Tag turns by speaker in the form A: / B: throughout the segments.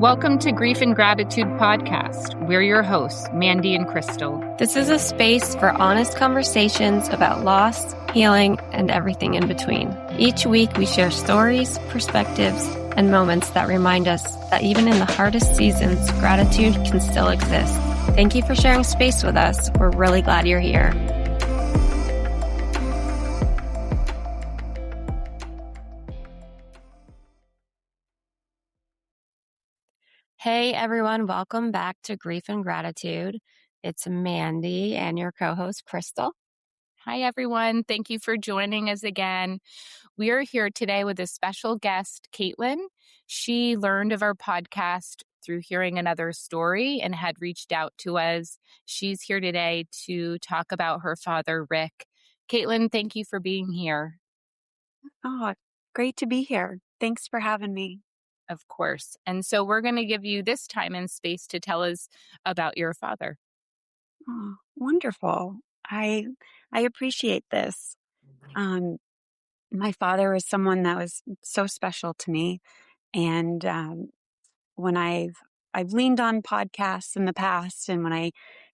A: Welcome to Grief and Gratitude Podcast. We're your hosts, Mandy and Crystal.
B: This is a space for honest conversations about loss, healing, and everything in between. Each week, we share stories, perspectives, and moments that remind us that even in the hardest seasons, gratitude can still exist. Thank you for sharing space with us. We're really glad you're here. Hey everyone, welcome back to Grief and Gratitude. It's Mandy and your co-host Crystal.
A: Hi everyone, thank you for joining us again. We are here today with a special guest, Katelyn. She learned of our podcast through hearing another story and had reached out to us. She's here today to talk about her father, Rick. Katelyn, thank you for being here.
C: Oh, great to be here. Thanks for having me.
A: Of course. And so we're going to give you this time and space to tell us about your father.
C: Oh, wonderful. I appreciate this. My father was someone that was so special to me, and when I've leaned on podcasts in the past, and when I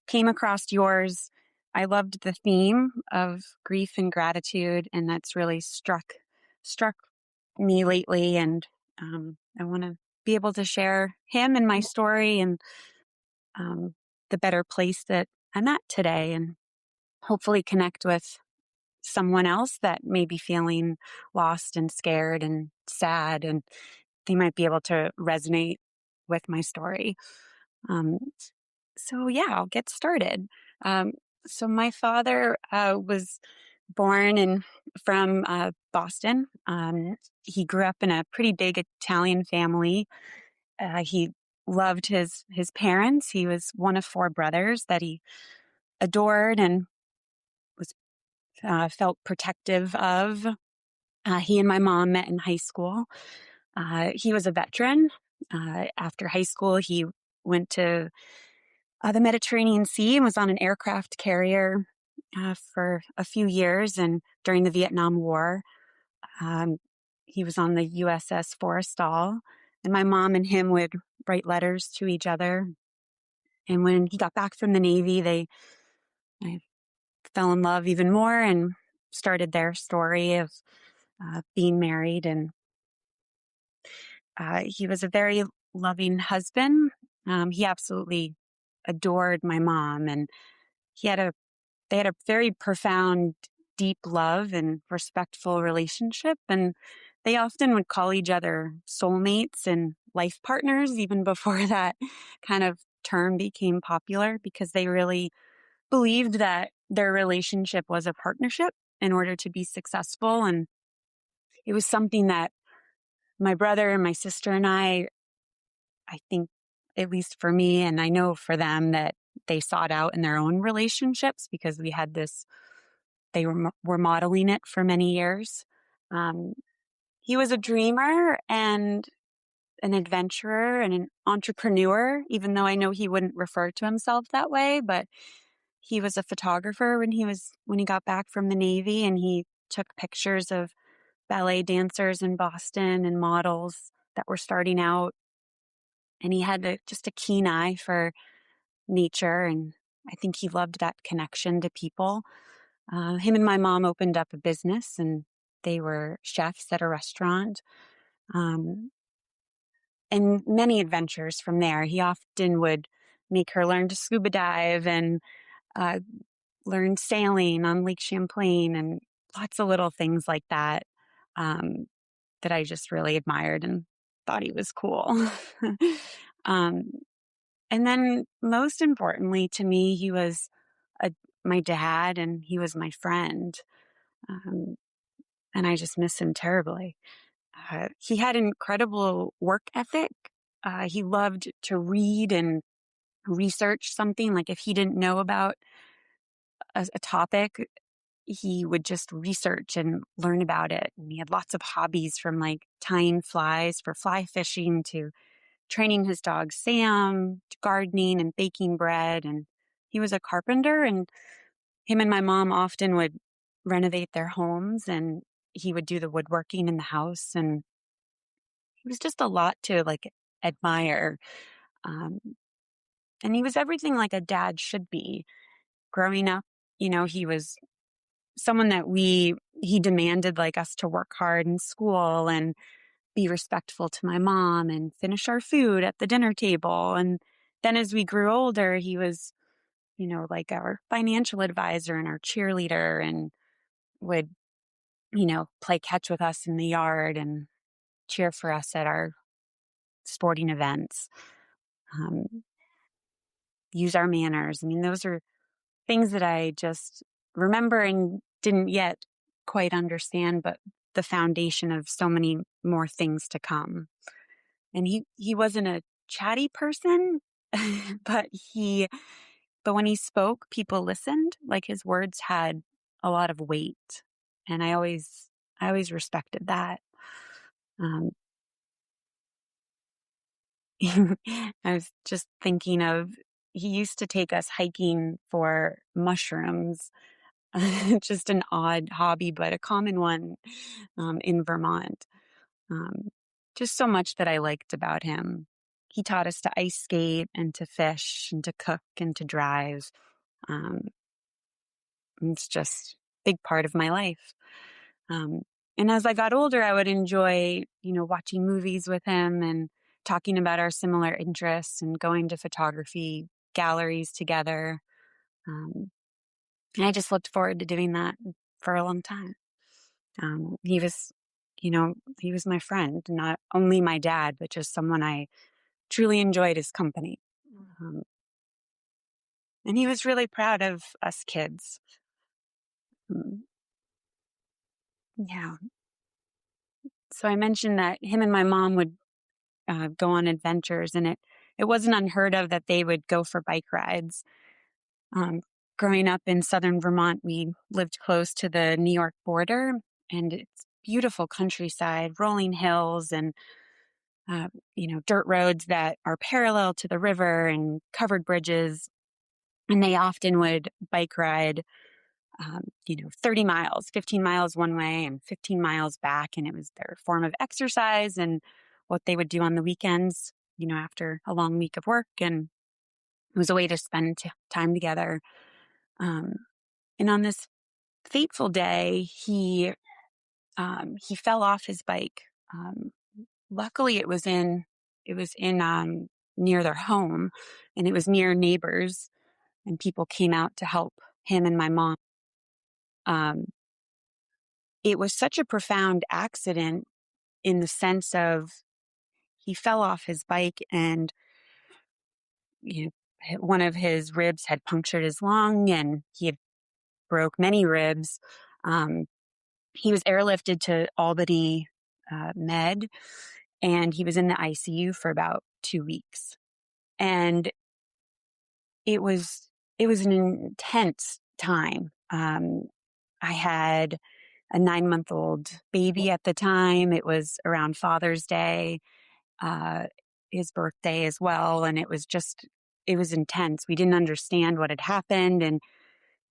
C: came across yours, I loved the theme of grief and gratitude, and that's really struck me lately. And I want to be able to share him and my story and the better place that I'm at today, and hopefully connect with someone else that may be feeling lost and scared and sad, and they might be able to resonate with my story. So yeah, I'll get started. So my father was born from Boston. He grew up in a pretty big Italian family. He loved his parents. He was one of four brothers that he adored and was felt protective of. He and my mom met in high school. He was a veteran. After high school, he went to the Mediterranean Sea and was on an aircraft carrier for a few years. And during the Vietnam War, he was on the USS Forrestal. And my mom and him would write letters to each other. And when he got back from the Navy, they fell in love even more and started their story of being married. And he was a very loving husband. He absolutely adored my mom, and they had a very profound, deep love and respectful relationship. And they often would call each other soulmates and life partners, even before that kind of term became popular, because they really believed that their relationship was a partnership in order to be successful. And it was something that my brother and my sister and I think, at least for me, and I know for them, that they sought out in their own relationships, because we had this, they were modeling it for many years. He was a dreamer and an adventurer and an entrepreneur, even though I know he wouldn't refer to himself that way. But he was a photographer when he got back from the Navy, and he took pictures of ballet dancers in Boston and models that were starting out. And he had just a keen eye for nature, and I think he loved that connection to people. Him and my mom opened up a business, and they were chefs at a restaurant. And many adventures from there. He often would make her learn to scuba dive and learn sailing on Lake Champlain, and lots of little things like that that I just really admired and thought he was cool. And then most importantly to me, he was my dad, and he was my friend. And I just miss him terribly. He had an incredible work ethic. He loved to read and research something. Like if he didn't know about a topic, he would just research and learn about it. And he had lots of hobbies, from like tying flies for fly fishing to training his dog Sam, to gardening and baking bread. And he was a carpenter, and him and my mom often would renovate their homes, and he would do the woodworking in the house. And it was just a lot to like admire. Um, and he was everything like a dad should be. Growing up, he was someone that he demanded like us to work hard in school and be respectful to my mom and finish our food at the dinner table. And then as we grew older, he was, like our financial advisor and our cheerleader, and would, play catch with us in the yard and cheer for us at our sporting events, um, use our manners. I mean, those are things that I just remember and didn't yet quite understand, but the foundation of so many more things to come. And he wasn't a chatty person, but when he spoke, people listened. Like his words had a lot of weight, and I always respected that. Um, I was just thinking of, he used to take us hiking for mushrooms. Just an odd hobby, but a common one in Vermont. Um, just so much that I liked about him. He taught us to ice skate and to fish and to cook and to drive. Um, it's just a big part of my life. Um, and as I got older, I would enjoy, watching movies with him and talking about our similar interests and going to photography galleries together. Um, and I just looked forward to doing that for a long time. He was, he was my friend, not only my dad, but just someone I truly enjoyed his company. Um, and he was really proud of us kids. Mm, yeah. So I mentioned that him and my mom would go on adventures, and it wasn't unheard of that they would go for bike rides. Um, Growing up in southern Vermont, we lived close to the New York border, and it's beautiful countryside, rolling hills, and dirt roads that are parallel to the river and covered bridges. And they often would bike ride, 30 miles, 15 miles one way and 15 miles back. And it was their form of exercise and what they would do on the weekends, after a long week of work. And it was a way to spend time together. Um, and on this fateful day, he fell off his bike. Luckily, it was in near their home, and it was near neighbors, and people came out to help him and my mom. Um, it was such a profound accident in the sense of he fell off his bike, and you know, one of his ribs had punctured his lung, and he had broke many ribs. Um, he was airlifted to Albany Med, and he was in the ICU for about 2 weeks. And it was an intense time. I had a 9-month-old baby at the time. It was around Father's Day, uh, his birthday as well, and it was intense. We didn't understand what had happened, and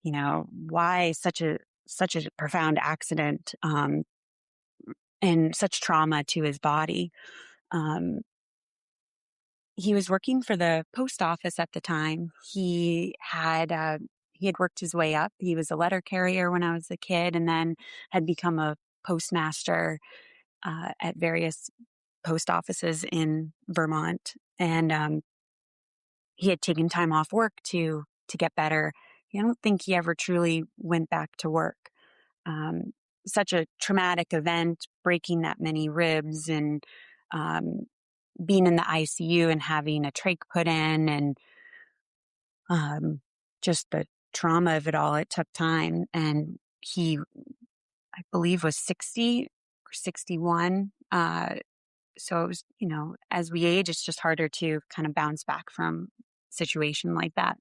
C: why such a profound accident, and such trauma to his body. Um, he was working for the post office at the time. He had worked his way up. He was a letter carrier when I was a kid, and then had become a postmaster at various post offices in Vermont. And he had taken time off work to get better. I don't think he ever truly went back to work. Um, Such a traumatic event, breaking that many ribs, and um, being in the ICU and having a trach put in, and just the trauma of it all. It took time. And he, I believe, was 60 or 61. So it was, as we age, it's just harder to kind of bounce back from a situation like that.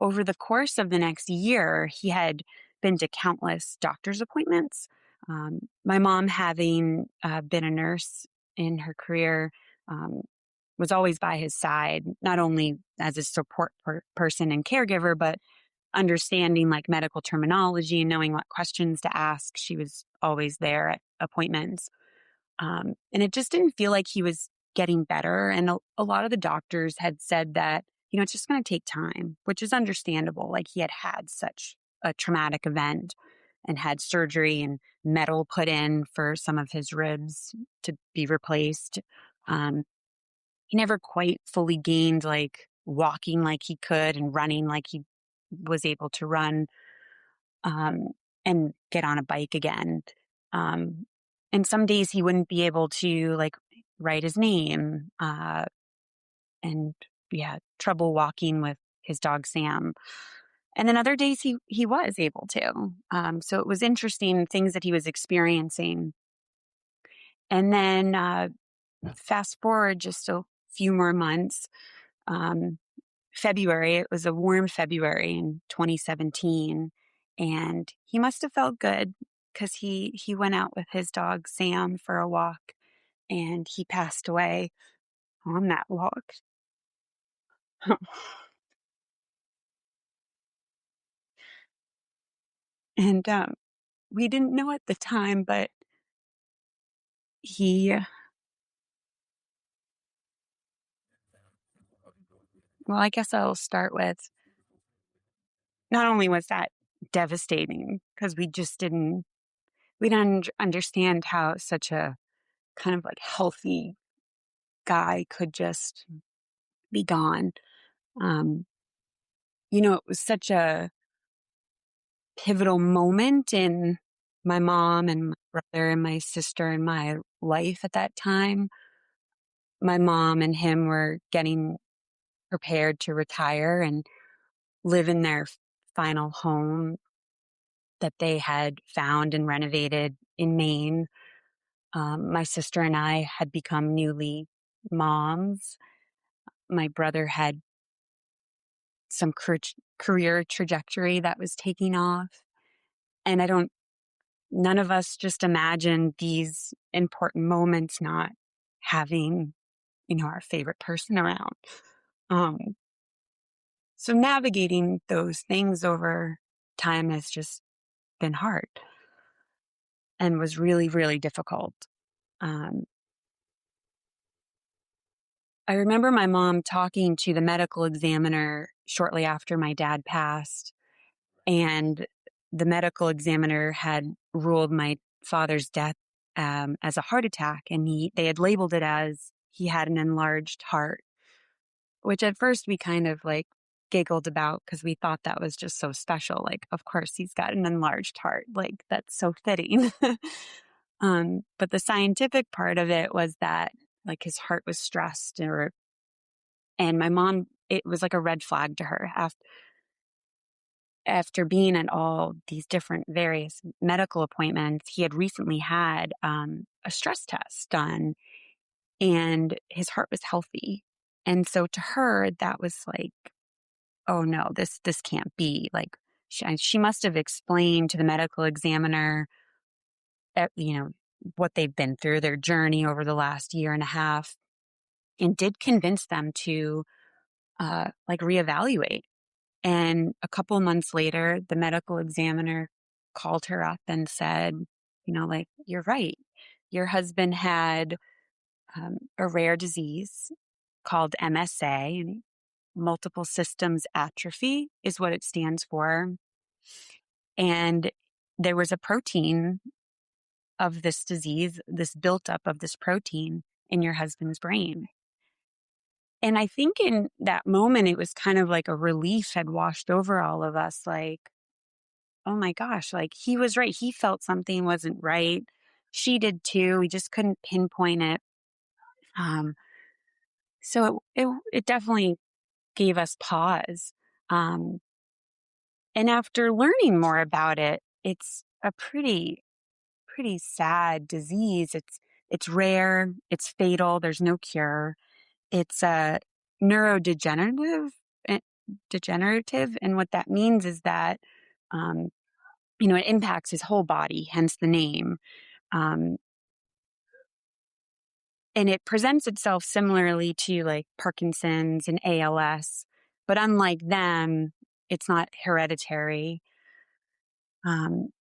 C: Over the course of the next year, he had been to countless doctor's appointments. My mom, having been a nurse in her career, um, was always by his side, not only as a support person and caregiver, but understanding like medical terminology and knowing what questions to ask. She was always there at appointments. And it just didn't feel like he was getting better. And a lot of the doctors had said that, it's just going to take time, which is understandable. Like he had had such a traumatic event and had surgery and metal put in for some of his ribs to be replaced. He never quite fully gained like walking like he could and running like he was able to run, and get on a bike again. And some days he wouldn't be able to like write his name, and yeah, trouble walking with his dog Sam. And then other days he was able to. So it was interesting things that he was experiencing. And then fast forward just a few more months. February, it was a warm February in 2017, and he must have felt good because he went out with his dog Sam for a walk, and he passed away on that walk. And we didn't know at the time, but he, well, I guess I'll start with, not only was that devastating because we didn't understand how such a kind of like healthy guy could just be gone. Um, it was such a pivotal moment in my mom and my brother and my sister and my life at that time. My mom and him were getting prepared to retire and live in their final home that they had found and renovated in Maine. My sister and I had become newly moms. My brother had some career trajectory that was taking off. And none of us just imagined these important moments not having, our favorite person around. So navigating those things over time has just been hard and was really, really difficult. Um, I remember my mom talking to the medical examiner shortly after my dad passed, and the medical examiner had ruled my father's death as a heart attack, and they had labeled it as he had an enlarged heart, which at first we kind of like giggled about because we thought that was just so special. Like, of course, he's got an enlarged heart. Like, that's so fitting. But the scientific part of it was that like his heart was stressed, and my mom, it was like a red flag to her after being at all these different various medical appointments. He had recently had a stress test done, and his heart was healthy. And so to her, that was like, oh no, this can't be. Like she must have explained to the medical examiner, what they've been through, their journey over the last year and a half, and did convince them to like reevaluate. And a couple months later, the medical examiner called her up and said, like, you're right. Your husband had a rare disease called MSA, and multiple systems atrophy is what it stands for. And there was a protein of this disease, this buildup of this protein in your husband's brain. And I think in that moment, it was kind of like a relief had washed over all of us. Like, oh my gosh, like he was right. He felt something wasn't right. She did too. We just couldn't pinpoint it. So it definitely gave us pause. And after learning more about it, it's a pretty sad disease. It's rare. It's fatal. There's no cure. It's neurodegenerative. Degenerative, and what that means is that it impacts his whole body, hence the name. And it presents itself similarly to like Parkinson's and ALS, but unlike them, it's not hereditary. And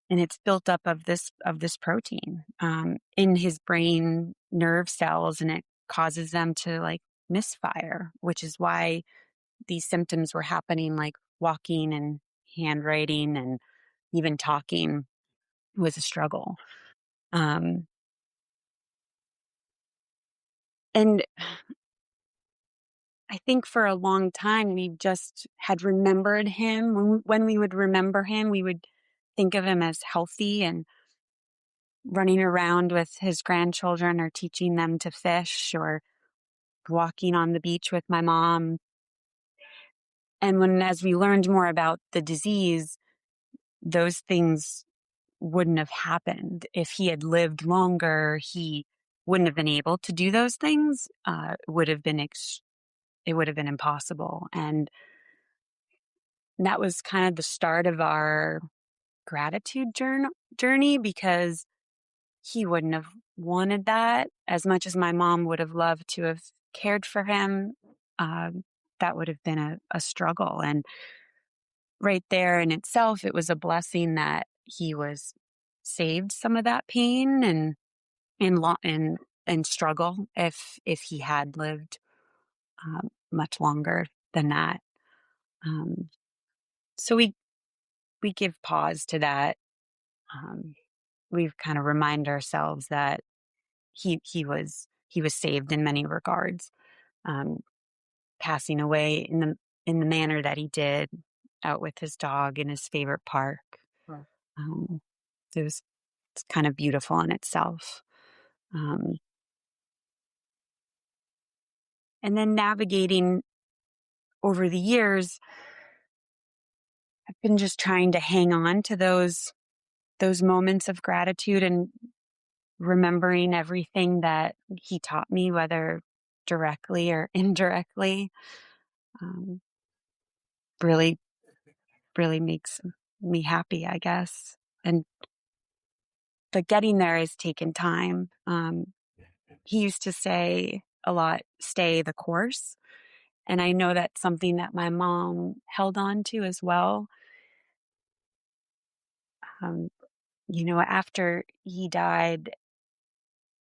C: it's built up of this protein in his brain nerve cells, and it causes them to like misfire, which is why these symptoms were happening, like walking and handwriting and even talking was a struggle. And I think for a long time, we just had remembered him. When we would remember him, we would think of him as healthy and running around with his grandchildren or teaching them to fish or walking on the beach with my mom. And as we learned more about the disease, those things wouldn't have happened. If he had lived longer, he wouldn't have been able to do those things. It would have been impossible. And that was kind of the start of our gratitude journey, because he wouldn't have wanted that as much as my mom would have loved to have cared for him. That would have been a struggle. And right there in itself, it was a blessing that he was saved some of that pain and struggle if he had lived much longer than that. So we give pause to that. We kind of remind ourselves that he was saved in many regards, passing away in the manner that he did, out with his dog in his favorite park. Right. It's kind of beautiful in itself. And then navigating over the years, I've been just trying to hang on to those moments of gratitude and remembering everything that he taught me, whether directly or indirectly. Really, really makes me happy, I guess. But getting there has taken time. He used to say a lot, stay the course. And I know that's something that my mom held on to as well. After he died,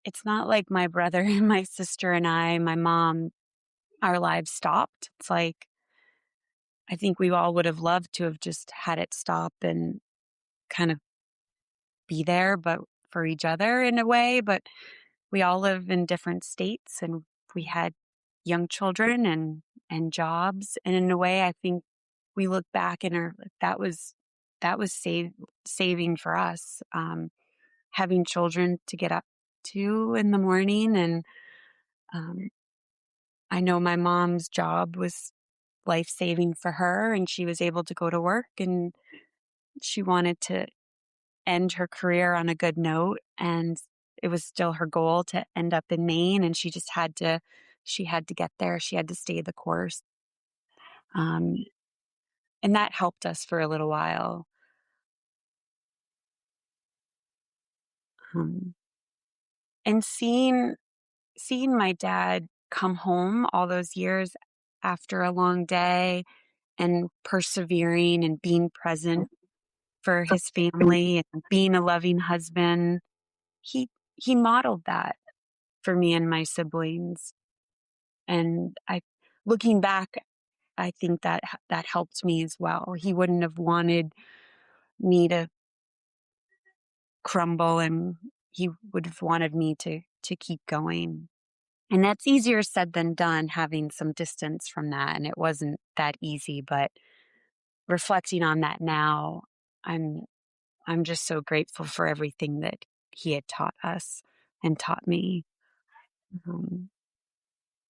C: it's not like my brother and my sister and my mom, our lives stopped. It's like, I think we all would have loved to have just had it stop and kind of be there, but for each other in a way. But we all live in different states, and we had young children and jobs. And in a way, I think we look back and are like, that was saving for us, having children to get up to in the morning. And I know my mom's job was life-saving for her, and she was able to go to work, and she wanted to end her career on a good note, and it was still her goal to end up in Maine, and she had to get there. She had to stay the course. And that helped us for a little while. And seeing my dad come home all those years after a long day and persevering and being present for his family and being a loving husband, he modeled that for me and my siblings. And looking back, I think that helped me as well. He wouldn't have wanted me to crumble, and he would have wanted me to keep going. And that's easier said than done, having some distance from that. And it wasn't that easy, but reflecting on that now, I'm just so grateful for everything that he had taught us and taught me.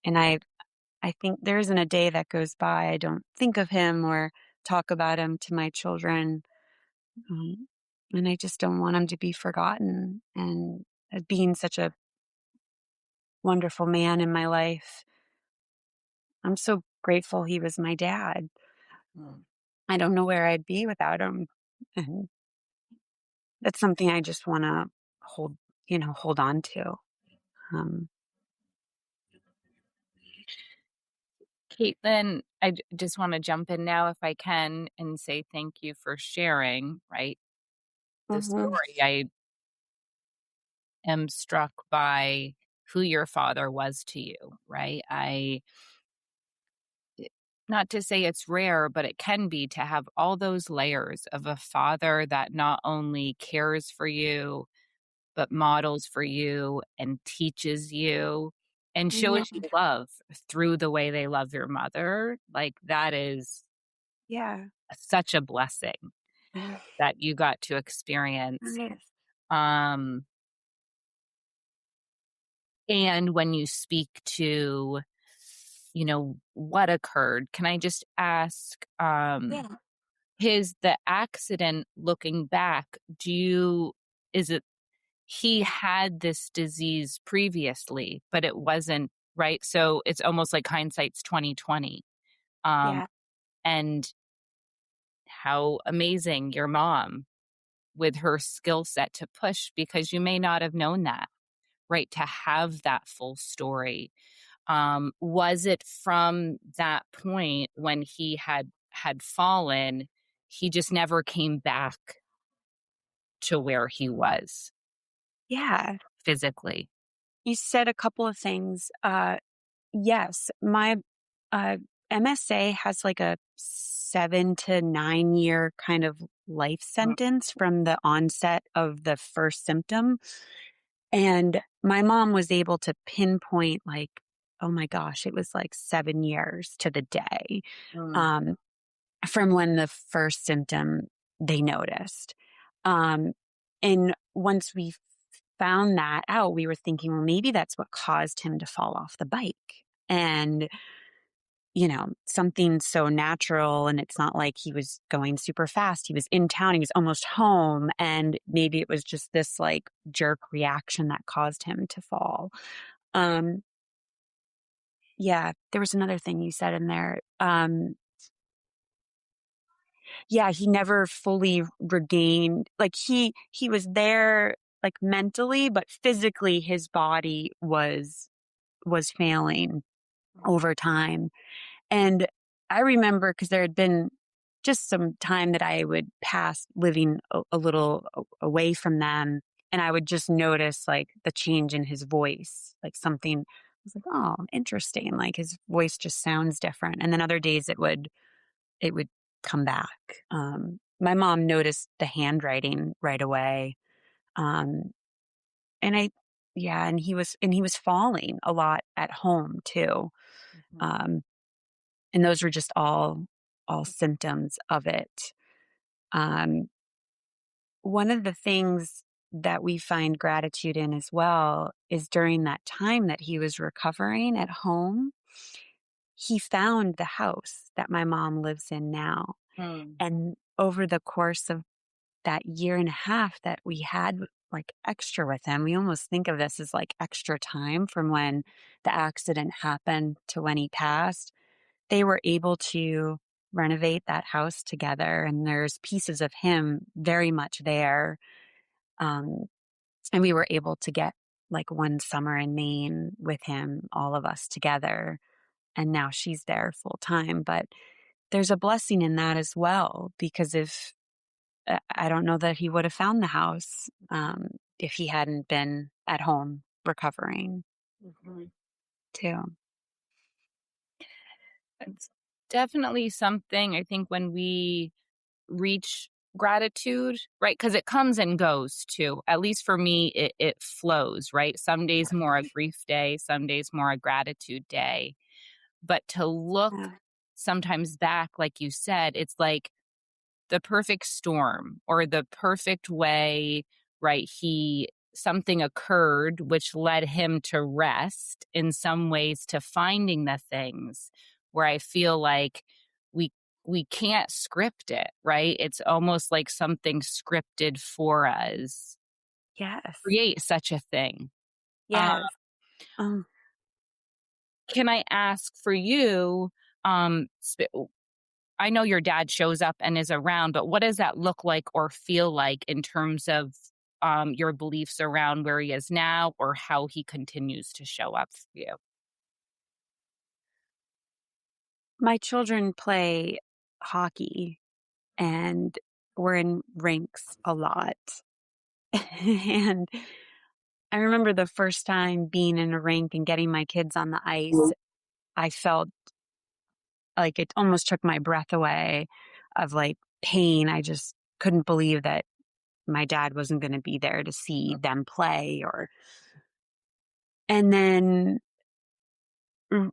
C: And I think there isn't a day that goes by I don't think of him or talk about him to my children. And I just don't want him to be forgotten. And being such a wonderful man in my life, I'm so grateful he was my dad. I don't know where I'd be without him. And that's something I just want to hold on to.
A: Katelyn, I just want to jump in now, if I can, and say thank you for sharing, right? The story. I am struck by who your father was to you, right? Not to say it's rare, but it can be to have all those layers of a father that not only cares for you, but models for you and teaches you and
C: Mhm.
A: shows you love through the way they love your mother. Like, that is
C: Yeah.
A: such a blessing that you got to experience.
C: Yes.
A: Um, and when you speak to, what occurred, can I just ask,
C: Yeah.
A: the accident looking back, is it he had this disease previously, but it wasn't right? So it's almost like hindsight's 2020. Um,
C: Yeah.
A: and how amazing your mom with her skill set to push, because you may not have known that, right? To have that full story. Was it from that point when he had fallen, he just never came back to where he was
C: Yeah.
A: physically?
C: You said a couple of things. Yes, my MSA has like a 7 to 9 year kind of life
A: Mm,
C: sentence from the onset of the first symptom. And my mom was able to pinpoint, like, oh my gosh, it was like 7 years to the day,
A: mm,
C: um, from when the first symptom they noticed. Um, and once we found that out, we were thinking, well, maybe that's what caused him to fall off the bike. And, something so natural. And it's not like he was going super fast. He was in town, he was almost home. And maybe it was just this like jerk reaction that caused him to fall. Um, yeah, there was another thing you said in there. Yeah, he never fully regained, like he was there like mentally, but physically his body was failing over time. And I remember, because there had been just some time that I would pass living a little away from them, and I would just notice like the change in his voice, like something. I was like, oh, interesting. Like his voice just sounds different. And then other days it would come back. My mom noticed the handwriting right away. Um, and I, yeah, and he was falling a lot at home too.
A: mhm,
C: Um, and those were just all symptoms of it. Um, One of the things that we find gratitude in as well is during that time that he was recovering at home, he found the house that my mom lives in now.
A: mm,
C: And over the course of that year and a half that we had like extra with him, we almost think of this as like extra time from when the accident happened to when he passed. They were able to renovate that house together, and there's pieces of him very much there. Um, and we were able to get like one summer in Maine with him, all of us together. And now she's there full time. But there's a blessing in that as well, because if I don't know that he would have found the house, if he hadn't been at home recovering
A: mhm.
C: too.
A: It's definitely something, I think, when we reach gratitude, right? Because it comes and goes too. At least for me, it flows, right? Some days more a grief day, some days more a gratitude day. But to look
C: Yeah.
A: sometimes back, like you said, it's like the perfect storm or the perfect way, right? Something occurred which led him to rest, in some ways, to finding the things where I feel like we we can't script it, right? It's almost like something scripted for us
C: Yes.
A: create such a thing. uh,
C: Yes. Um,
A: can I ask for you, um I know your dad shows up and is around, but what does that look like or feel like in terms of your beliefs around where he is now, or how he continues to show up for you?
C: my children play hockey, and we're in rinks a lot. And I remember the first time being in a rink and getting my kids on the ice. I felt like it almost took my breath away of like pain. I just couldn't believe that my dad wasn't going to be there to see them play and then mm,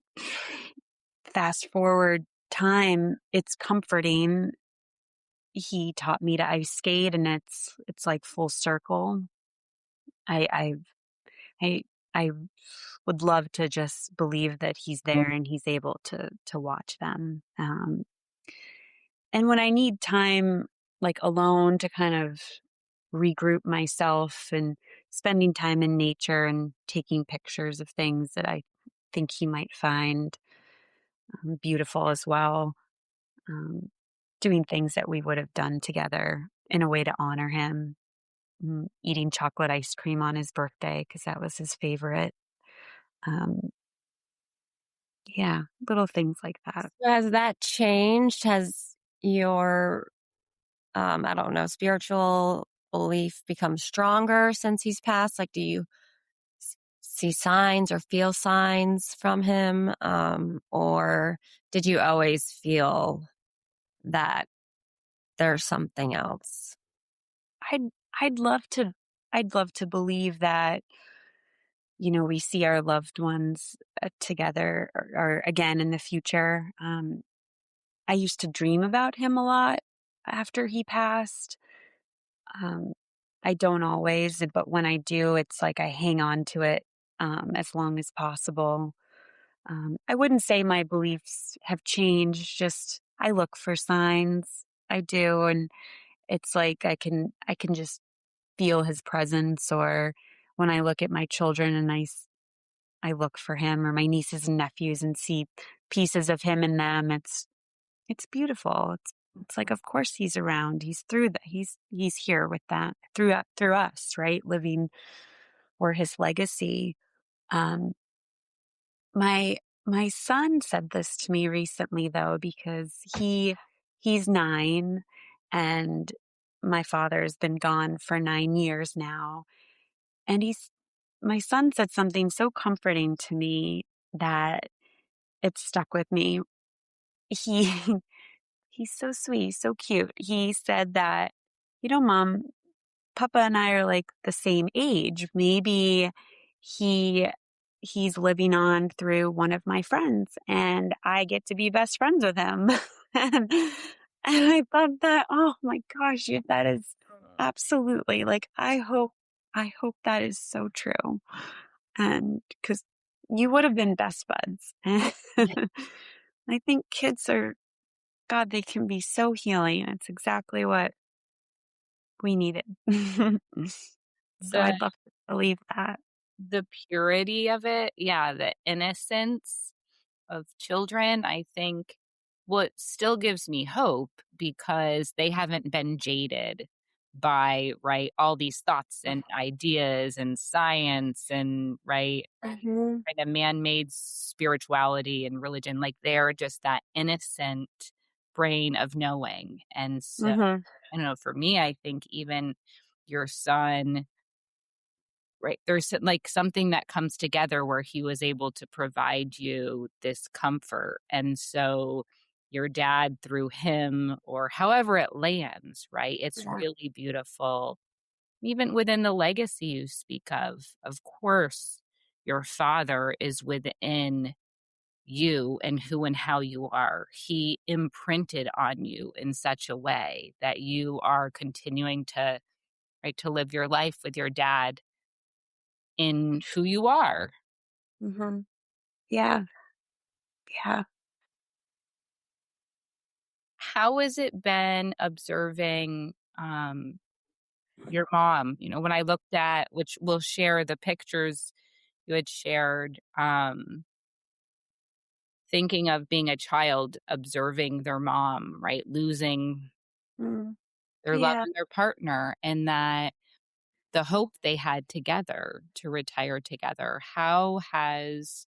C: fast forward time, it's comforting. He taught me to ice skate and it's like full circle. I I I I would love to just believe that he's there and he's able to watch them. And when I need time like alone to kind of regroup myself and spending time in nature and taking pictures of things that I think he might find beautiful as well. Um, Doing things that we would have done together in a way to honor him. Eating chocolate ice cream on his birthday because that was his favorite. Um, yeah, little things like that.
B: So has that changed? Has your, I don't know, spiritual belief become stronger since he's passed? Like, do you see signs or feel signs from him? Or did you always feel that there's something else?
C: I'd I'd love to I'd love to believe that we see our loved ones together or again in the future. I used to dream about him a lot after he passed. Um, I don't always, but when I do, it's like I hang on to it as long as possible. I wouldn't say my beliefs have changed, just I look for signs. I do, and it's like I can just feel his presence, or when I look at my children and I look for him, or my nieces and nephews and see pieces of him in them. It's beautiful. It's like, of course he's around. He's through that. He's here with that through us, right? Living for his legacy. Um, my my son said this to me recently though, because he's 9 and my father has been gone for 9 years now. And my son said something so comforting to me that it stuck with me. He he's so sweet, so cute. He said that, Mom, Papa and I are like the same age. Maybe he he's living on through one of my friends and I get to be best friends with him. And I thought that, oh my gosh, that is absolutely like I hope that is so true. And because you would have been best buds. I think kids are, God, they can be so healing. It's exactly what we needed. So
A: The
C: I'd love to believe that.
A: the purity of it, yeah, the innocence of children, I think what still gives me hope because they haven't been jaded by, right, all these thoughts and ideas and science and, right,
B: Mhm.
A: kind of man-made spirituality and religion. Like they're just that innocent brain of knowing. And so,
B: Mhm.
A: I don't know, for me, I think even your son, right, there's like something that comes together where he was able to provide you this comfort. And so your dad through him or however it lands, right? It's
B: Yeah.
A: really beautiful. Even within the legacy you speak of course, your father is within you and who and how you are. He imprinted on you in such a way that you are continuing to, right, to live your life with your dad in who you are.
B: Mhm.
C: Yeah. Yeah.
A: How has it been observing your mom? When I looked at, which we'll share the pictures you had shared, thinking of being a child observing their mom, right? Losing
C: Mm.
A: their love
C: Yeah.
A: and their partner, and that the hope they had together to retire together. How has,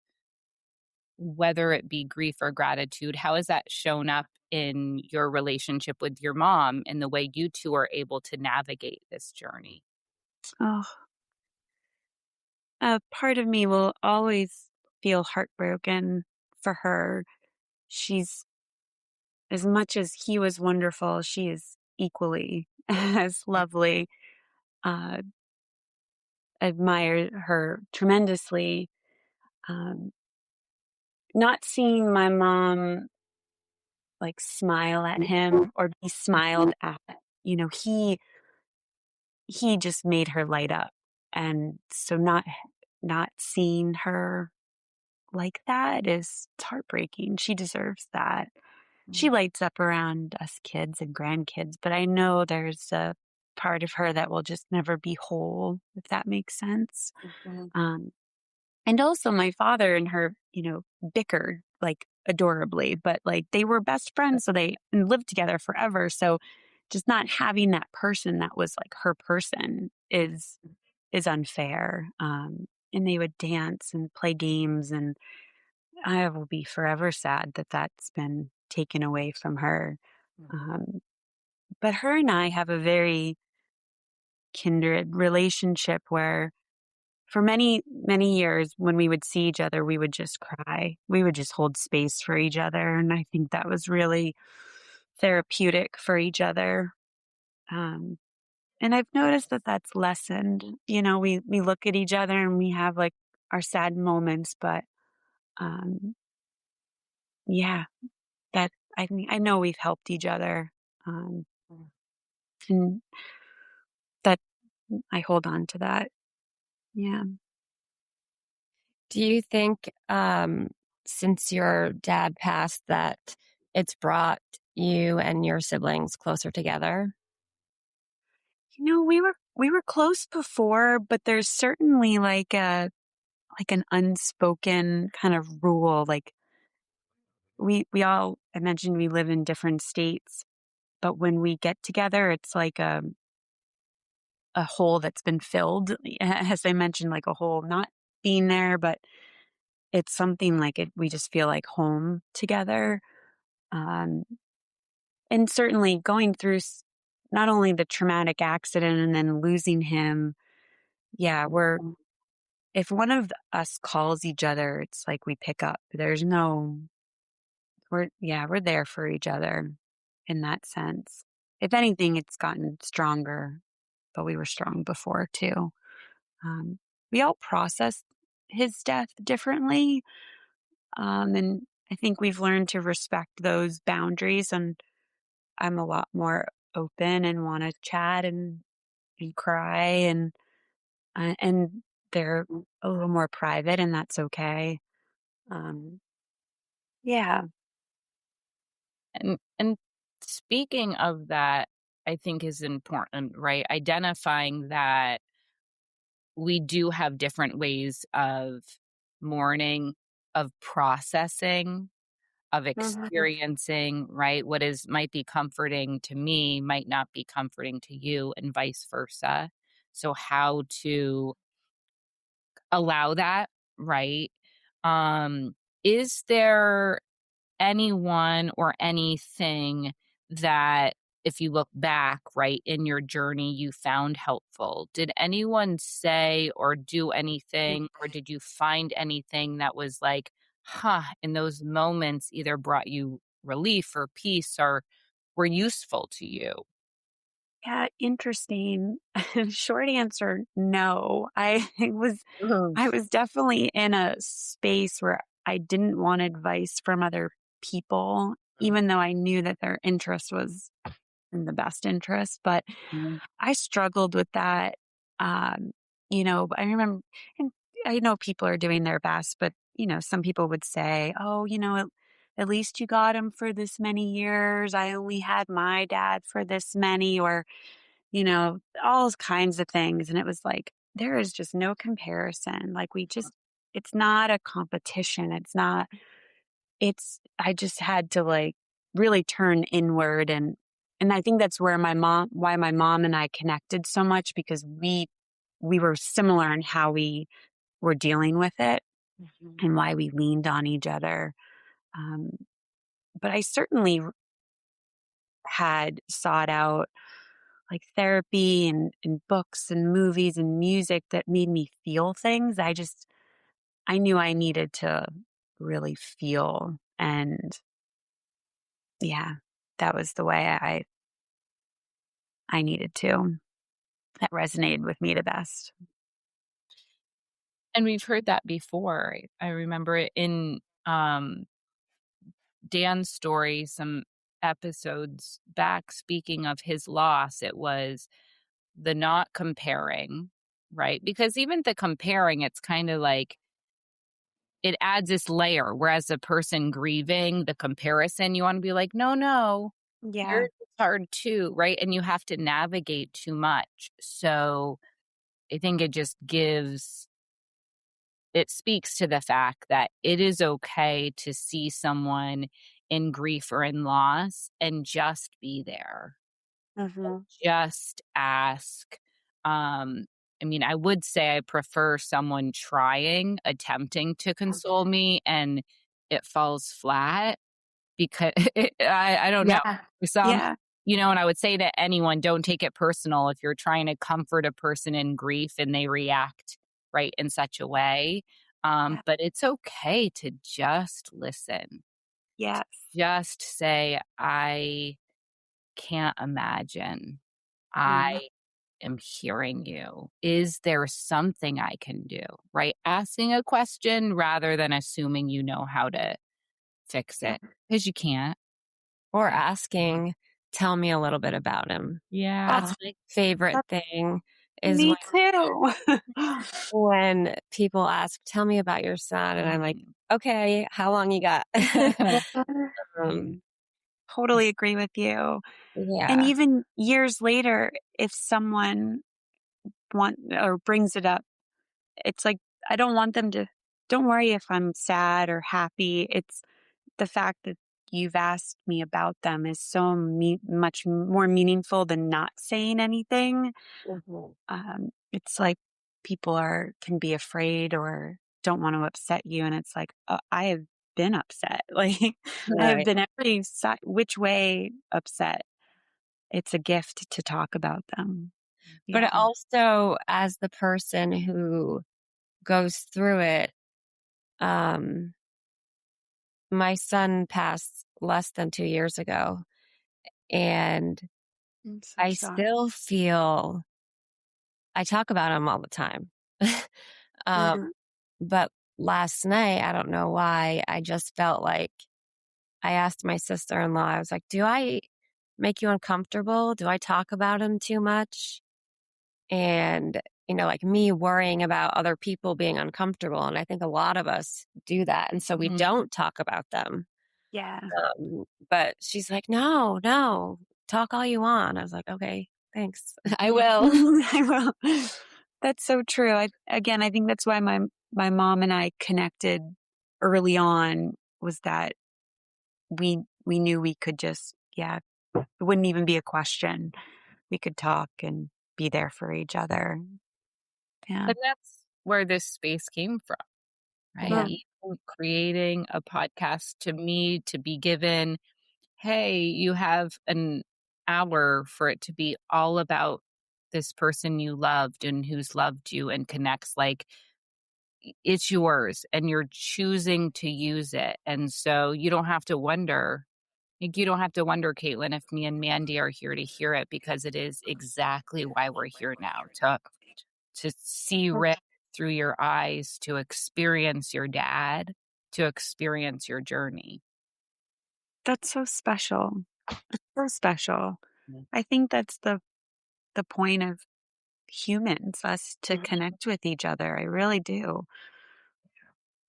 A: whether it be grief or gratitude, how has that shown up in your relationship with your mom and the way you two are able to navigate this journey?
C: Oh, A part of me will always feel heartbroken for her. She's, as much as he was wonderful, she is equally as lovely. Uh, admire her tremendously. Um, Not seeing my mom like smile at him or be smiled at, you know, he just made her light up. And so not seeing her like that is it's heartbreaking. She deserves that. She lights up around us kids and grandkids, but I know there's a part of her that will just never be whole, if that makes sense. Um, and also my father and her, you know, bickered like adorably, but like they were best friends, so they and lived together forever. So just not having that person that was like her person is unfair. And they would dance and play games, and I will be forever sad that that's been taken away from her. Um, but her and I have a very kindred relationship where for many, many years when we would see each other, we would just cry. We would just hold space for each other. And I think that was really therapeutic for each other. Um, and I've noticed that that's lessened. You know, we look at each other and we have like our sad moments, but um, yeah, that I know we've helped each other. Um, and that I hold on to that. Yeah.
B: Do you think, since your dad passed, that it's brought you and your siblings closer together?
C: You know, we were close before, but there's certainly like an unspoken kind of rule. Like we all I mentioned we live in different states, but when we get together, it's like a hole that's been filled. As I mentioned, like a hole not being there, but it's something like it we just feel like home together. Um and certainly going through not only the traumatic accident and then losing him, yeah, if one of us calls each other, it's like we pick up. There's no we're there for each other in that sense. If anything, it's gotten stronger, but we were strong before too. Um, we all process his death differently. And I think we've learned to respect those boundaries. And I'm a lot more open and want to chat and cry and they're a little more private and that's okay. Um, yeah.
A: And speaking of that, I think is important, right? Identifying that we do have different ways of mourning, of processing, of experiencing, right? What is might be comforting to me might not be comforting to you and vice versa. So how to allow that, right? Um, is there anyone or anything that if you look back, right, in your journey you found helpful? Did anyone say or do anything, or did you find anything that was like, huh, in those moments either brought you relief or peace or were useful to you?
C: Yeah, interesting. Short answer, no.
A: Mhm.
C: I was definitely in a space where I didn't want advice from other people, even though I knew that their interest was in the best interest. But
A: Mhm.
C: I struggled with that. Um, you know, I remember, and I know people are doing their best, but, you know, some people would say, oh, you know, at least you got him for this many years. I only had my dad for this many, or, you know, all kinds of things. And it was like, there is just no comparison. Like, it's not a competition. I just had to like really turn inward and I think that's why my mom and I connected so much because we were similar in how we were dealing with it and why we leaned on each other. Um, but I certainly had sought out like therapy and books and movies and music that made me feel things. I knew I needed to really feel. And yeah, that was the way I needed to. That resonated with me the best.
A: And we've heard that before. I remember it in Dan's story, some episodes back, speaking of his loss, it was the not comparing, right? Because even the comparing, it's kind of like it adds this layer. Whereas the person grieving, the comparison, you want to be like, no,
C: Yeah.
A: yours is hard too, right? And you have to navigate too much. So I think it speaks to the fact that it is okay to see someone in grief or in loss and just be there.
C: Hmm.
A: Just ask. I mean, I would say I prefer someone attempting to console me, and it falls flat because I don't know.
C: Yeah.
A: For some,
C: Yeah.
A: and I would say to anyone, don't take it personal if you're trying to comfort a person in grief and they react right in such a way.
C: Yeah.
A: But it's okay to just listen.
C: Yes.
A: Just say, I can't imagine.
C: Mm.
A: I am hearing you. Is there something I can do? Right? Asking a question rather than assuming you know how to fix
C: Yeah.
A: it because you can't.
B: Or asking, tell me a little bit about him.
A: Yeah.
B: That's
C: Oh,
B: my favorite
C: that's
B: thing is
C: me too.
B: when people ask, tell me about your son. And I'm like, okay, how long you got? um,
C: Totally agree with you. And
B: yeah.
C: even years later, if someone brings it up, it's like I don't want them to. Don't worry if I'm sad or happy. It's the fact that you've asked me about them is so much more meaningful than not saying anything.
B: Mhm.
C: It's like people can be afraid or don't want to upset you, and it's like I have been upset. Like I have
B: Right.
C: been which way upset. It's a gift to talk about them.
B: But
C: Yeah.
B: it also, as the person who goes through it, um, my son passed less than 2 years ago, and
C: I'm so
B: I
C: sorry.
B: still feel I talk about him all the time. um,
C: Mhm.
B: but last night, I don't know why, I just felt like I asked my sister-in-law, I was like, do I make you uncomfortable? Do I talk about him too much? And, like me worrying about other people being uncomfortable. And I think a lot of us do that. And so we
A: Mhm.
B: don't talk about them.
C: Yeah.
B: But she's like, no, no, talk all you want. I was like, okay, thanks. I will.
C: I will. That's so true. I think that's why my mom and I connected early on was that we knew we could just it wouldn't even be a question. We could talk and be there for each other. Yeah.
A: And that's where this space came from, right?
B: Yeah.
A: Even creating a podcast to me to be given, hey, you have an hour for it to be all about this person you loved and who's loved you and connects. Like it's yours and you're choosing to use it. And so you don't have to wonder. Like, you don't have to wonder, Katelyn, if me and Mandy are here to hear it because it is exactly why we're here now to see Rick through your eyes, to experience your dad, to experience your journey.
C: That's so special. It's so special.
A: Mm.
C: I think that's the point of humans, us to connect with each other. I really do.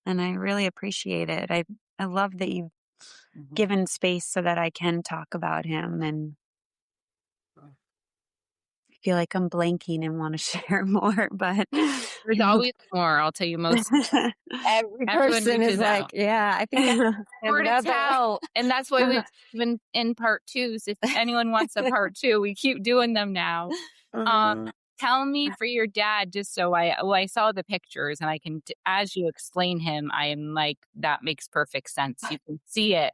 C: And I really appreciate it. I love that you've
A: Mhm.
C: given space so that I can talk about him, and I feel like I'm blanking and want to share more, but
A: There's always more. I'll tell you,
B: Every
A: everyone
B: person is
A: reaches
B: like,
A: out.
B: yeah, I think I have
A: More to
B: another.
A: tell. And that's why we even in part twos, if anyone wants a part two, we keep doing them now. Um,
C: Mhm.
A: tell me for your dad, just so I saw the pictures and I can, as you explain him, I am like, that makes perfect sense. You can see it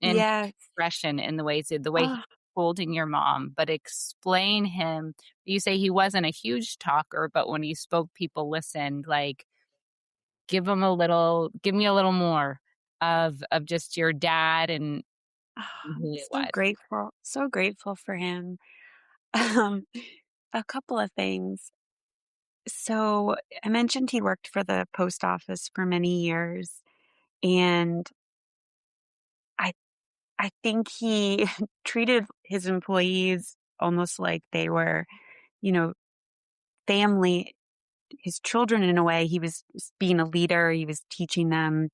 A: in
C: Yes.
A: expression in the way
C: Oh,
A: holding your mom, but explain him. You say he wasn't a huge talker, but when he spoke, people listened. Like, give me a little more of just your dad and
C: Oh, I'm
A: who it
C: so
A: was.
C: grateful. So grateful for him. Um, a couple of things. So I mentioned he worked for the post office for many years, and I I think he treated his employees almost like they were, you know, family, his children in a way. He was being a leader. He was teaching them,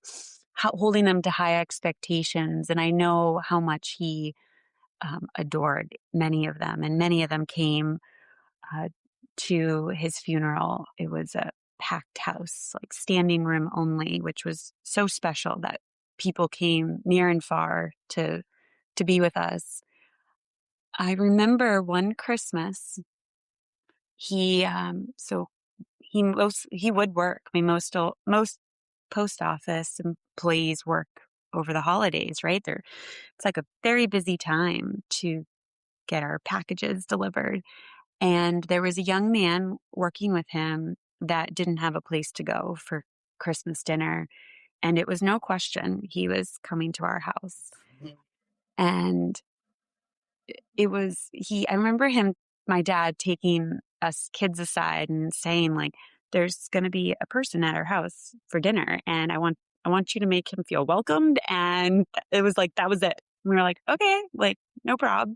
C: holding them to high expectations. And I know how much he adored many of them. And many of them came uh, to his funeral. It was a packed house, like standing room only, which was so special that people came near and far to be with us. I remember one Christmas, so he would work. I mean, most post office employees work over the holidays, right? It's like a very busy time to get our packages delivered. And there was a young man working with him that didn't have a place to go for Christmas dinner. And it was no question he was coming to our house. And I remember my dad taking us kids aside and saying, like, there's going to be a person at our house for dinner, and I want you to make him feel welcomed. And it was like, that was it. We were like, okay, like, no problem.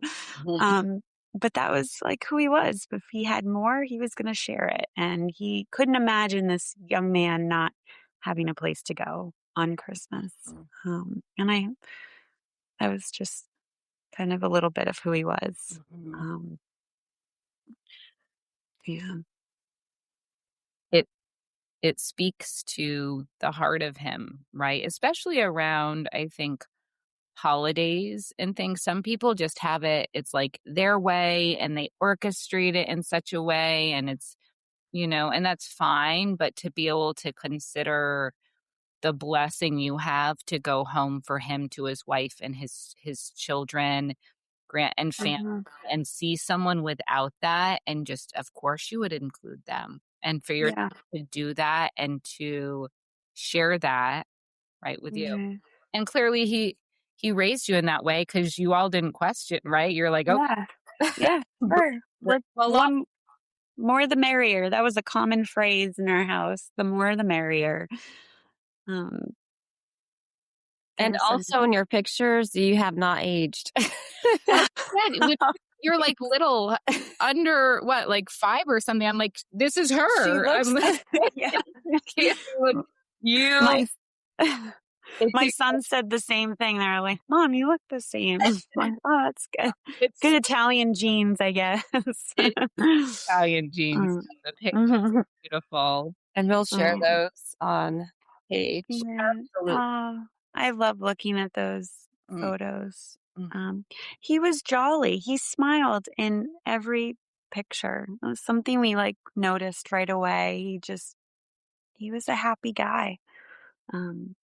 C: Um, but that was like who he was. If he had more, he was going to share it. And he couldn't imagine this young man not having a place to go on Christmas. That was just kind of a little bit of who he was. Um, yeah.
A: It it speaks to the heart of him, right? Especially around, I think, holidays and things. Some people just have it's like their way and they orchestrate it in such a way, and and that's fine, but to be able to consider the blessing you have to go home for him to his wife and his children, grant and family,
C: Mhm.
A: and see someone without that, and just of course you would include them, and for your
C: Yeah.
A: to do that and to share that right with you.
C: Yeah.
A: And clearly he raised you in that way, because you all didn't question, right? You're like, okay.
C: Yeah. Yeah. Sure.
A: Bring
C: The
A: them along.
C: one more the merrier. That was a common phrase in our house. The more the merrier. Um, there
B: And
C: was some.
B: also in your pictures, you have not aged.
A: Yeah, you're like little under what, like 5 or something. I'm like, this is
C: She
A: her.
C: looks.
A: I'm
C: Yeah.
A: you.
C: My
A: It's
C: my son said the same thing. They were like, "Mom, you look the same." I'm like, oh, that's good.
A: it's
C: Good Italian genes, I guess.
A: it's Italian genes.
C: Um,
A: The picture is
C: mhm.
A: beautiful.
B: And we'll share
C: Um,
B: those on page.
C: yeah.
A: Absolutely.
C: Oh, I love looking at those
A: Mm,
C: photos.
A: mm.
C: He was jolly. He smiled in every picture. It was something we like noticed right away. He was a happy guy. Um,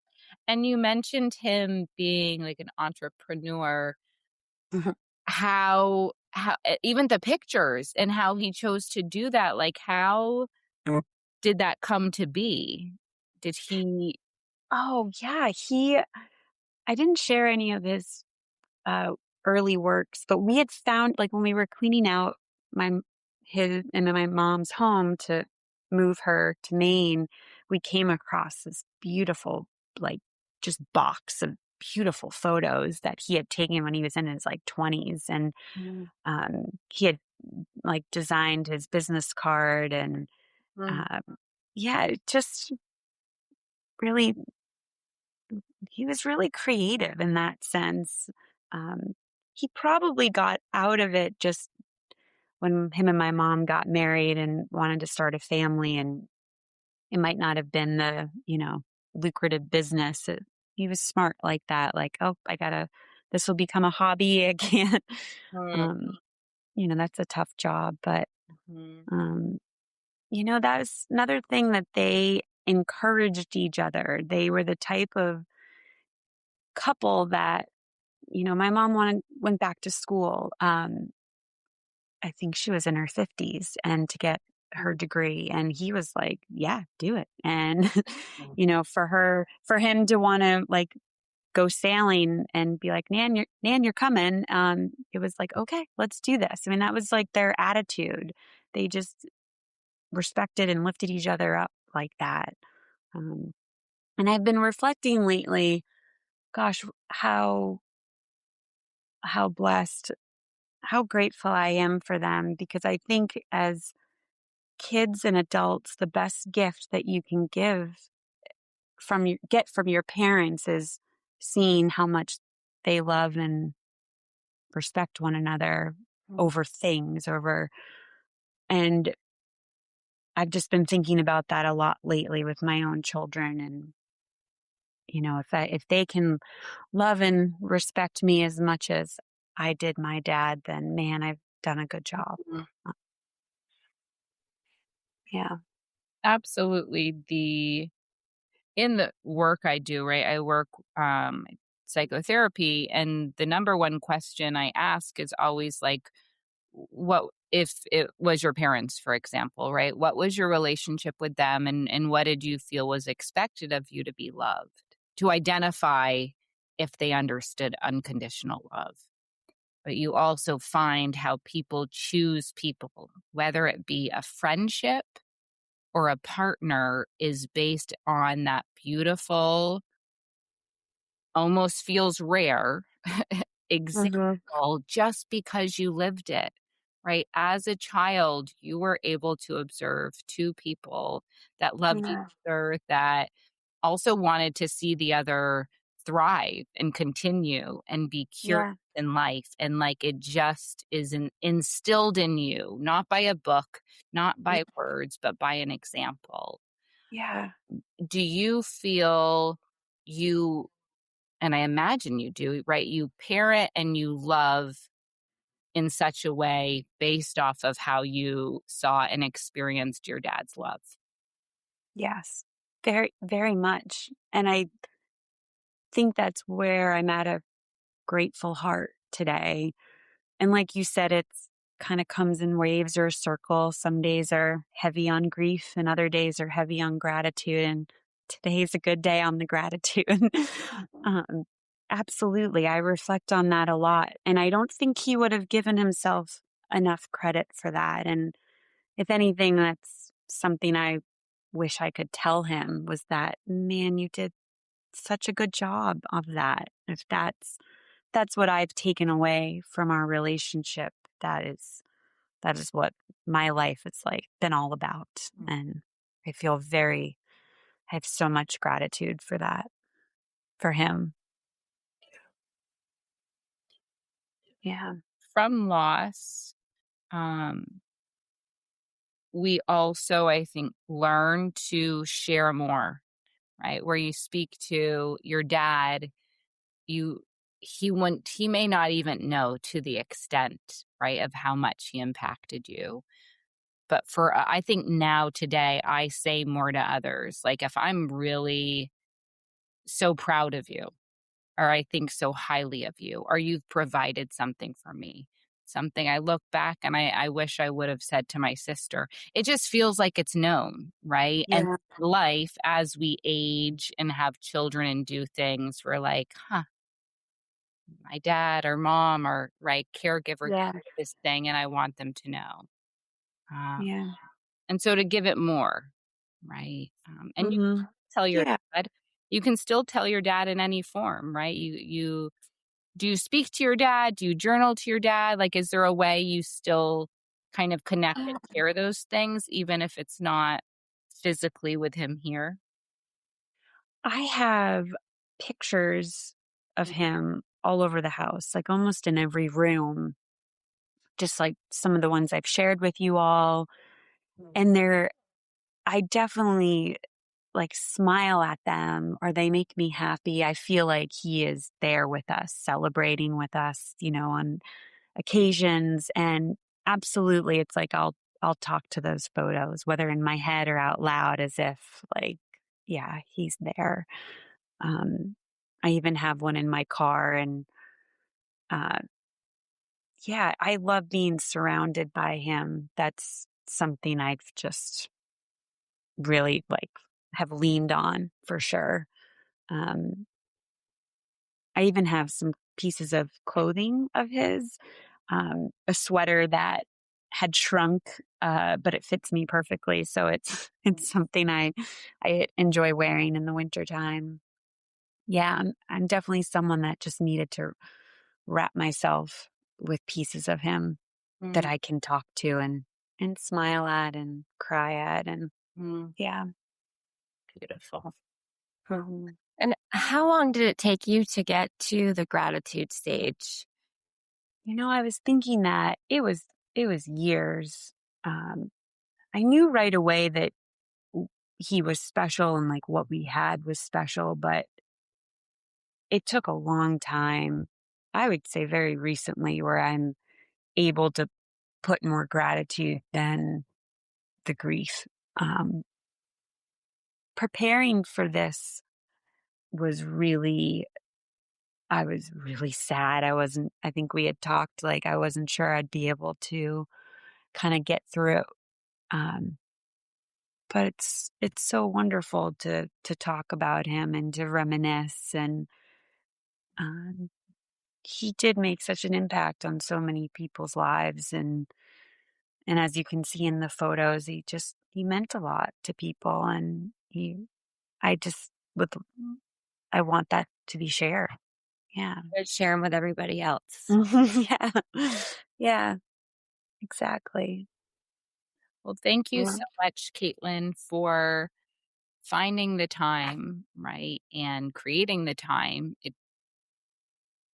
A: And you mentioned him being like an entrepreneur. How even the pictures and how he chose to do that, like, how did that come to be? Did he
C: oh yeah, I didn't share any of his uh, early works, but we had found, like, when we were cleaning out my his and my mom's home to move her to Maine, we came across this beautiful, like, just box of beautiful photos that he had taken when he was in his like 20s, and
B: Mm,
C: he had like designed his business card, and
B: mm.
C: um, yeah, it just really, he was really creative in that sense. Um, he probably got out of it just when him and my mom got married and wanted to start a family, and it might not have been the, lucrative business. He was smart like that. Like, oh, this will become a hobby. I can't,
A: Mm,
C: um, that's a tough job. But,
A: mhm.
C: um, that was another thing that they encouraged each other. They were the type of couple that my mom went back to school. I think she was in her 50s and to get her degree. And he was like, yeah, do it. And, for him to want to like go sailing and be like, Nan, you're coming. It was like, okay, let's do this. I mean, that was like their attitude. They just respected and lifted each other up like that. Um, and I've been reflecting lately, gosh, how blessed, how grateful I am for them, because I think as kids and adults, the best gift that you can get from your parents is seeing how much they love and respect one another over things, and I've just been thinking about that a lot lately with my own children. And, if they can love and respect me as much as I did my dad, then man, I've done a good job.
A: Mhm.
C: Uh, Yeah.
A: Absolutely. In the work I do, right? I work psychotherapy, and the number one question I ask is always like, what if it was your parents, for example, right? What was your relationship with them, and what did you feel was expected of you to be loved? To identify if they understood unconditional love. But you also find how people choose people, whether it be a friendship or a partner, is based on that beautiful, almost feels rare
C: Mhm.
A: example just because you lived it, right? As a child, you were able to observe two people that loved each
C: Yeah.
A: other, that also wanted to see the other thrive and continue and be curious
C: Yeah.
A: in life. And like it just is instilled in you, not by a book, not
C: Yeah.
A: by words, but by an example.
C: Yeah.
A: Do you feel you, and I imagine you do, right? You parent and you love in such a way based off of how you saw and experienced your dad's love.
C: Yes. Very, very much. And I think that's where I'm at a grateful heart today. And like you said, it's kind of comes in waves or a circle. Some days are heavy on grief and other days are heavy on gratitude. And today's a good day on the gratitude. um, Absolutely. I reflect on that a lot. And I don't think he would have given himself enough credit for that. And if anything, that's something I wish I could tell him, was that, man, you did such a good job of that. If that's what I've taken away from our relationship, that is what my life has like been all about. And I feel I have so much gratitude for that, for him. Yeah.
A: From loss, um, we also, I think, learn to share more, right? Where you speak to your dad, you he may not even know to the extent, right, of how much he impacted you. But for I think now today I say more to others. Like if I'm really so proud of you, or I think so highly of you, or you've provided something for me. Something I look back and I wish I would have said to my sister. It just feels like it's known, right? And
C: Yeah.
A: life, as we age and have children and do things, we're like, huh, my dad or mom or right caregiver
C: Yeah.
A: did this thing and I want them to know. Um,
C: Yeah.
A: and so to give it more, right? And you
C: Hmm.
A: tell your
C: Yeah.
A: dad, you can still tell your dad in any form, right? You do you speak to your dad? Do you journal to your dad? Like, is there a way you still kind of connect and share those things, even if it's not physically with him here?
C: I have pictures of him all over the house, like almost in every room, just like some of the ones I've shared with you all. And I definitely like smile at them or they make me happy. I feel like he is there with us, celebrating with us, on occasions. And absolutely, it's like I'll talk to those photos, whether in my head or out loud, as if like, yeah, he's there. I even have one in my car, and yeah, I love being surrounded by him. That's something I've just really have leaned on for sure. Um, I even have some pieces of clothing of his, a sweater that had shrunk, but it fits me perfectly. So it's something I enjoy wearing in the wintertime. Yeah, I'm definitely someone that just needed to wrap myself with pieces of him that
A: Mm,
C: I can talk to and smile at and cry at and
A: mm,
C: yeah.
A: beautiful.
C: Mhm.
B: And how long did it take you to get to the gratitude stage?
C: I was thinking that it was years. Um, I knew right away that he was special and what we had was special, but it took a long time. I would say very recently where I'm able to put more gratitude than the grief. Um, Preparing for this was really, I was really sad. I think we had talked, I wasn't sure I'd be able to kind of get through it. Um, but it's so wonderful to talk about him and to reminisce. And um, he did make such an impact on so many people's lives. And as you can see in the photos, he meant a lot to people. And I just would, I want that to be shared. Yeah.
B: Share them with everybody else.
C: Yeah. Yeah, exactly.
A: Well, thank you so
C: Yeah.
A: much, Katelyn, for finding the time, right, and creating the time.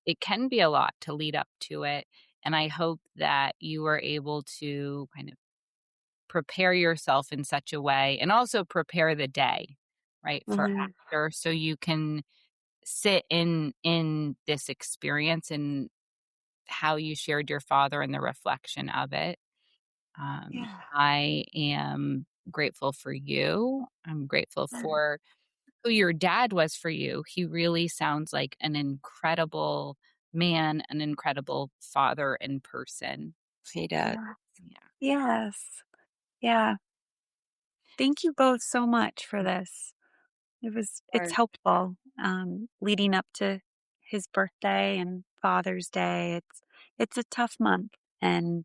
A: It can be a lot to lead up to it, and I hope that you are able to kind of prepare yourself in such a way and also prepare the day, right, for
C: Mhm.
A: after so you can sit in this experience and how you shared your father and the reflection of it.
C: Yeah.
A: I am grateful for you. I'm grateful for who your dad was for you. He really sounds like an incredible man, an incredible father in person.
B: He does.
C: Yeah.
A: Yeah.
C: Yes. Yeah. Thank you both so much for this. It's
B: Or
C: helpful. Leading up to his birthday and Father's Day. It's a tough month. And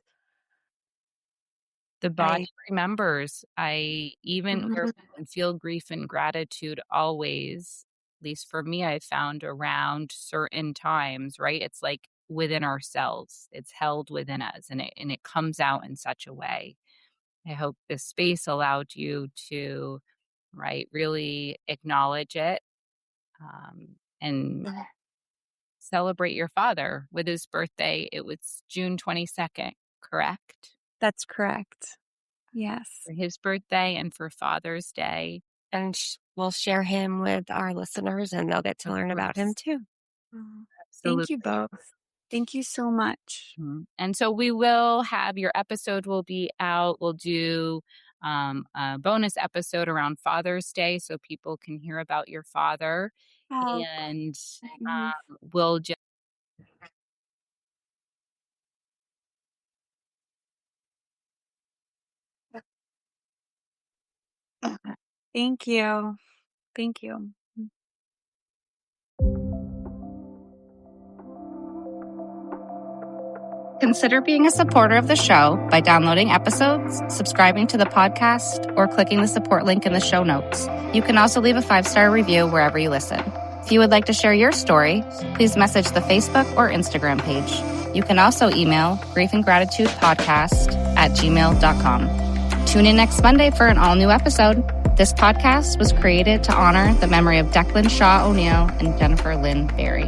A: The body
C: I
A: remembers. I even where
C: Mhm.
A: we can feel grief and gratitude always, at least for me, I found around certain times, right? It's like within ourselves. It's held within us and it comes out in such a way. I hope this space allowed you to, right, really acknowledge it and celebrate your father with his birthday. It was June 22nd, correct?
C: That's correct. Yes.
A: For his birthday and for Father's Day.
B: and we'll share him with our listeners, and they'll get to
A: Of
B: learn about him
A: course.
B: too.
C: Mhm. Thank you
A: Absolutely.
C: both. Thank you so much.
A: And so we will have your episode will be out. We'll do a bonus episode around Father's Day so people can hear about your father.
C: Oh,
A: And
C: mhm.
A: we'll just
C: Thank you. Thank you.
A: consider being a supporter of the show by downloading episodes, subscribing to the podcast, or clicking the support link in the show notes. You can also leave a 5-star review wherever you listen. If you would like to share your story, please message the Facebook or Instagram page. You can also email griefandgratitudepodcast@gmail.com. Tune in next Monday for an all-new episode. This podcast was created to honor the memory of Declan Shaw ONeil and Jennifer Lynn Berry.